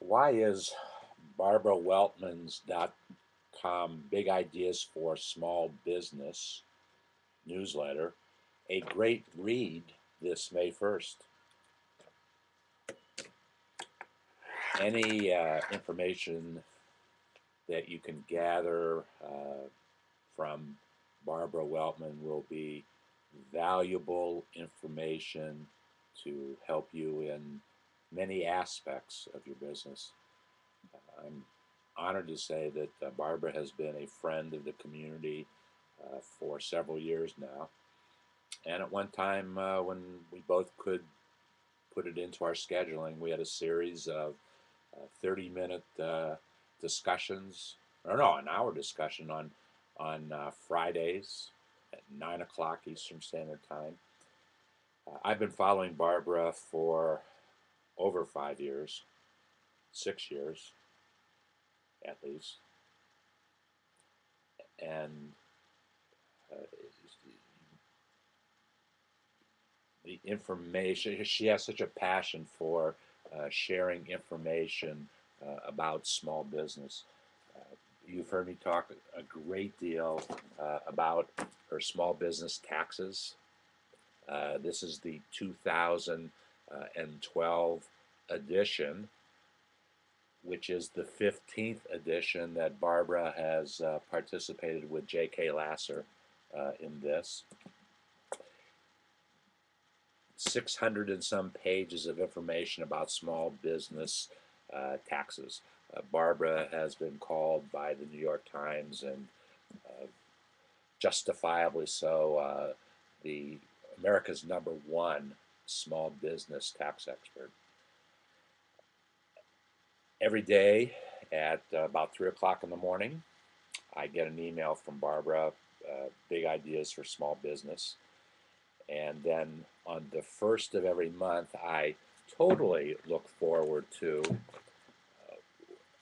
Why is BarbaraWeltmans.com Big Ideas for Small Business newsletter a great read this May 1st? Any information that you can gather from Barbara Weltman will be valuable information to help you in many aspects of your business. I'm honored to say that Barbara has been a friend of the community for several years now. And at one time, when we both could put it into our scheduling, we had a series of 30-minute discussions, or no, an hour discussion on Fridays at 9 o'clock Eastern Standard Time. I've been following Barbara for over 5 years, 6 years at least, and uh, the information. She has such a passion for sharing information about small business. You've heard me talk a great deal about her small business taxes. This is the 2012 edition, which is the 15th edition that Barbara has participated with J.K. Lasser in this. 600 and some pages of information about small business taxes. Barbara has been called by the New York Times, and uh, justifiably so, the America's #1 small business tax expert. Every day at about 3 o'clock in the morning, I get an email from Barbara, big ideas for small business. And then on the first of every month, I totally look forward to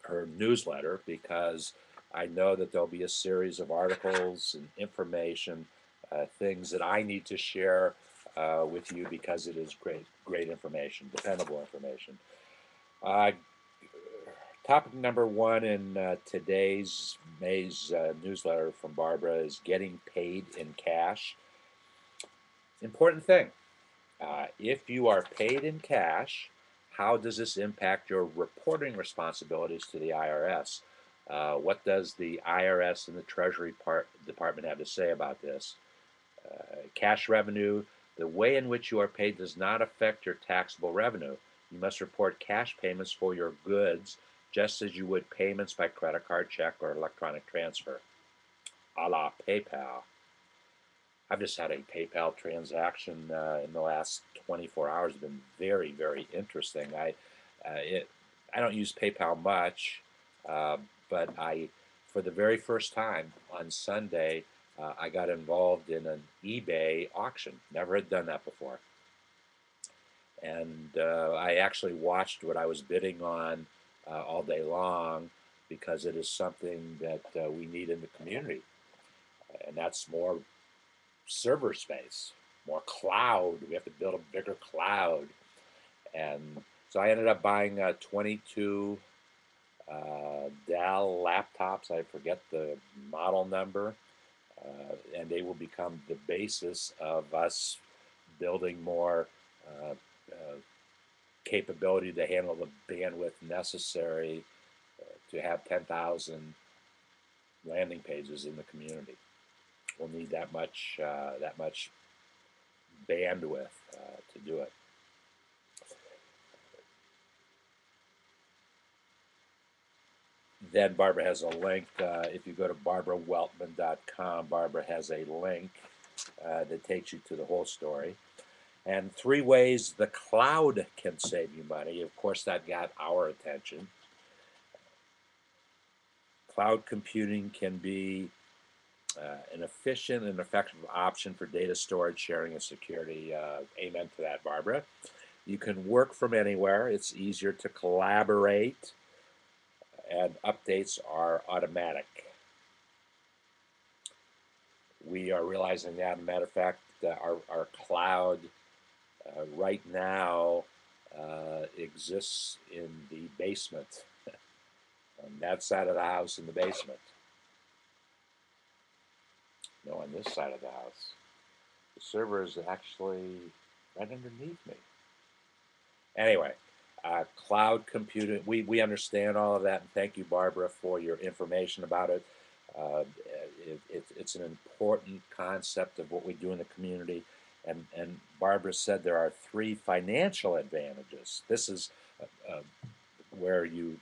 her newsletter because I know that there'll be a series of articles and information, things that I need to share with you because it is great information, dependable information. Uh, Topic number one in today's May's newsletter from Barbara is getting paid in cash. Important thing. If you are paid in cash, how does this impact your reporting responsibilities to the IRS? What does the IRS and the Treasury Department have to say about this? Cash revenue, the way in which you are paid does not affect your taxable revenue. You must report cash payments for your goods just as you would payments by credit card, check, or electronic transfer, a la PayPal. I've just had a PayPal transaction in the last 24 hours. It's been very interesting. I don't use PayPal much, uh, but for the very first time on Sunday, I got involved in an eBay auction. Never had done that before, and I actually watched what I was bidding on all day long because it is something that we need in the community, and that's more server space, more cloud. We have to build a bigger cloud. And so I ended up buying 22 Dell laptops. I forget the model number. And they will become the basis of us building more uh, uh, capability to handle the bandwidth necessary to have 10,000 landing pages in the community. We'll need that much bandwidth to do it. Then Barbara has a link. If you go to barbaraweltman.com, Barbara has a link that takes you to the whole story. And 3 ways the cloud can save you money. Of course, that got our attention. Cloud computing can be an efficient and effective option for data storage, sharing, and security. Amen to that, Barbara. You can work from anywhere. It's easier to collaborate, and updates are automatic. We are realizing that. As a matter of fact, our cloud right now exists in the basement, on that side of the house in the basement. No, on this side of the house. The server is actually right underneath me. Anyway, cloud computing, we understand all of that, and thank you, Barbara, for your information about it. Uh, it's an important concept of what we do in the community. And Barbara said there are three financial advantages. This is uh, where you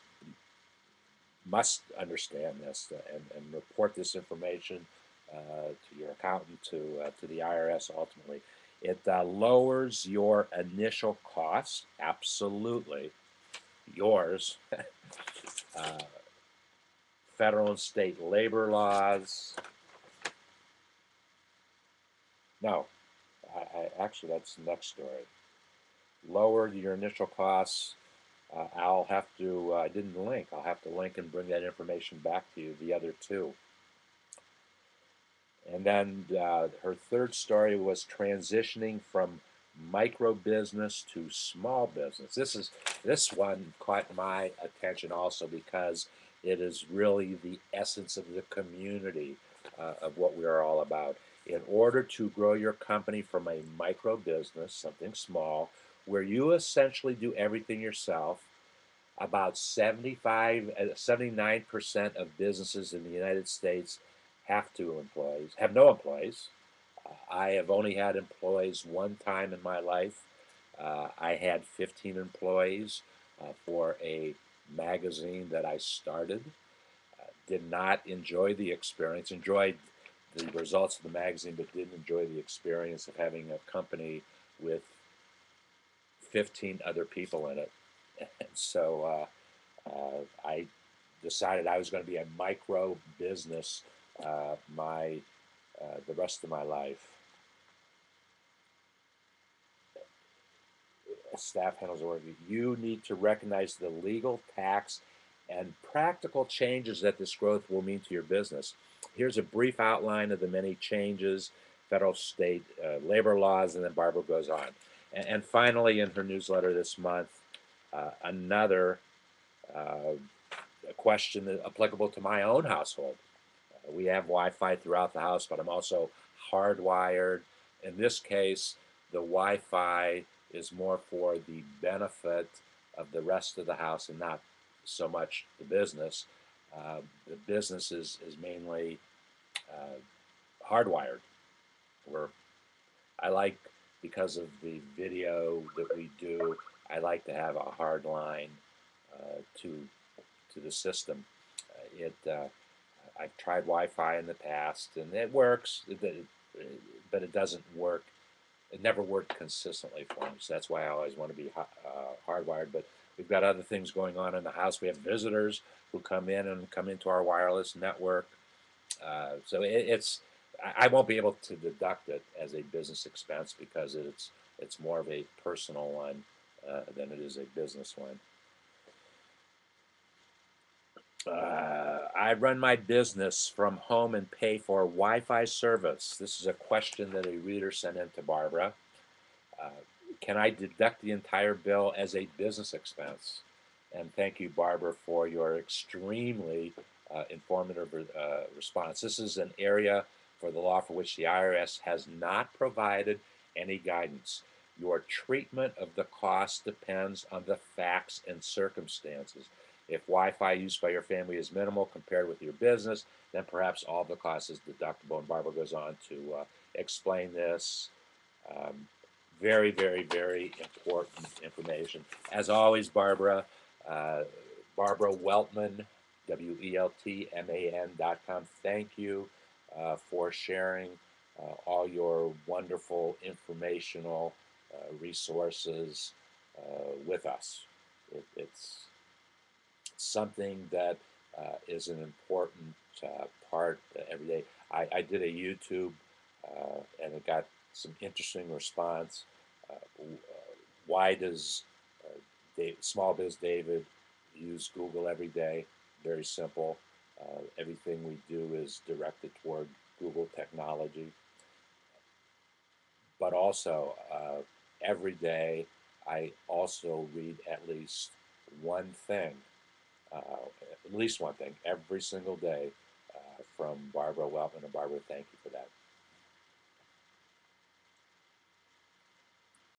must understand this and report this information to your accountant, to the IRS ultimately. It lowers your initial costs, absolutely yours. uh, Federal and state labor laws. No, actually, that's the next story. Lower your initial costs. I'll have to, I didn't link, I'll have to link and bring that information back to you, the other two. And then her third story was transitioning from micro business to small business. This one caught my attention also because it is really the essence of the community of what we are all about. In order to grow your company from a micro business, something small, where you essentially do everything yourself, about 79% of businesses in the United States have no employees. I have only had employees one time in my life. I had 15 employees for a magazine that I started. Did not enjoy the experience, enjoyed the results of the magazine, but didn't enjoy the experience of having a company with 15 other people in it. And so I decided I was going to be a micro business my the rest of my life. Staff handles the work. You need to recognize the legal, tax, and practical changes that this growth will mean to your business. Here's a brief outline of the many changes, federal, state, labor laws, and then Barbara goes on. And finally, in her newsletter this month, another question applicable to my own household. We have Wi-Fi throughout the house, but I'm also hardwired. In this case, the Wi-Fi is more for the benefit of the rest of the house and not so much the business. The business is mainly uh, hardwired. Where I like, because of the video that we do, I like to have a hard line to the system. I've tried Wi-Fi in the past, and it works, but it doesn't work. It never worked consistently for me, so that's why I always want to be hardwired. But we've got other things going on in the house. We have visitors who come in and come into our wireless network. So it's I won't be able to deduct it as a business expense because it's more of a personal one than it is a business one. I run my business from home and pay for Wi-Fi service. This is a question that a reader sent in to Barbara. Uh, can I deduct the entire bill as a business expense? And thank you, Barbara, for your extremely informative response. This is an area for the law for which the IRS has not provided any guidance. Your treatment of the cost depends on the facts and circumstances. If Wi-Fi used by your family is minimal compared with your business, then perhaps all the cost is deductible. And Barbara goes on to explain this. Um, Very, very, very important information. As always, Barbara, uh, Barbara Weltman, WELTMAN.com. Thank you for sharing all your wonderful informational resources with us. It's something that is an important part every day. I did a YouTube and it got some interesting response. Why does Small Biz David use Google every day? Very simple. Everything we do is directed toward Google technology. But also, every day I also read one thing, at least one thing every single day from Barbara Weltman. And Barbara, thank you for that.